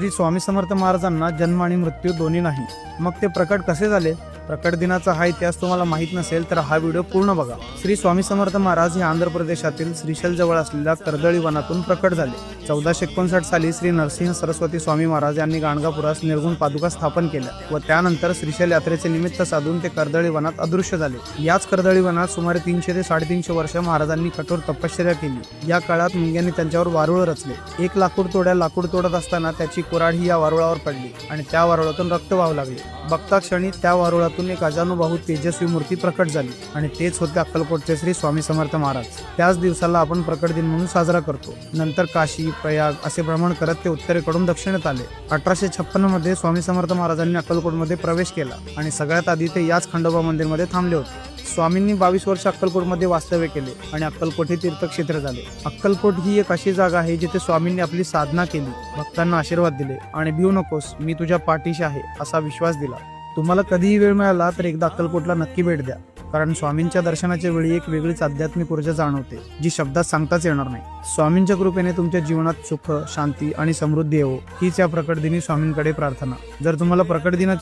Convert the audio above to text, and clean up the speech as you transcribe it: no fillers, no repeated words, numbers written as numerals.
श्री स्वामी समर्थ महाराजांना जन्म आणि मृत्यू दोन्ही नाही, मग ते प्रकट कसे झाले? प्रकट दिनाचा हा इतिहास तुम्हाला माहित नसेल तर हा व्हिडिओ पूर्ण बघा. श्री स्वामी समर्थ महाराज हे आंध्र प्रदेशातील श्रीशैल जवळ असलेल्या कर्दळी वनातून प्रकट झाले. 1459 साली श्री नरसिंह सरस्वती स्वामी महाराज यांनी गाणगापुरास निर्गुण पादुका स्थापन केल्या व त्यानंतर श्रीशैल यात्रेचे निमित्त साधून ते कर्दळी वनात अदृश्य झाले. याच कर्दळी वनात सुमारे 300 ते 350 वर्ष महाराजांनी कठोर तपश्चर्या केली. या काळात मुंग्यांनी त्यांच्यावर वारुळ रचले. एक लाकूड तोडत असताना त्याची कुऱ्हाड ही या वारुळावर पडली आणि त्या वारुळातून रक्त वाहू लागले. बघता क्षणी त्या वारुळातून एक अजानुबाहू तेजस्वी मूर्ती प्रकट झाली आणि तेच होते अक्कलकोटचे श्री स्वामी समर्थ महाराज. त्याच दिवसाला आपण प्रकट दिन म्हणून साजरा करतो. नंतर काशी, प्रयाग असे भ्रमण करत ते उत्तरेकडून दक्षिणेत आले. 1856 मध्ये स्वामी समर्थ महाराजांनी अक्कलकोटमध्ये प्रवेश केला आणि सगळ्यात आधी ते याच खंडोबा मंदिरमध्ये थांबले होते. स्वामींनी 22 वर्ष अक्कलकोटमध्ये वास्तव्य केले आणि अक्कलकोट हे तीर्थक्षेत्र झाले. अक्कलकोट ही एक अशी जागा आहे जिथे स्वामींनी आपली साधना केली, भक्तांना आशीर्वाद दिले आणि भिवू नकोस, मी तुझ्या पाठीशी आहे असा विश्वास दिला. तुम्हाला कधीही वेळ मिळाला तर एकदा अक्कलकोटला नक्की भेट द्या, कारण स्वामींच्या दर्शनाच्या वेळी एक वेगळीच आध्यात्मिक ऊर्जा जाणवते जी शब्दात सांगताच येणार नाही. स्वामींच्या कृपेने तुमच्या जीवनात सुख, शांती आणि समृद्धी येवो हीच या प्रकट दिनी स्वामींकडे प्रार्थना. जर तुम्हाला प्रकट दिनाची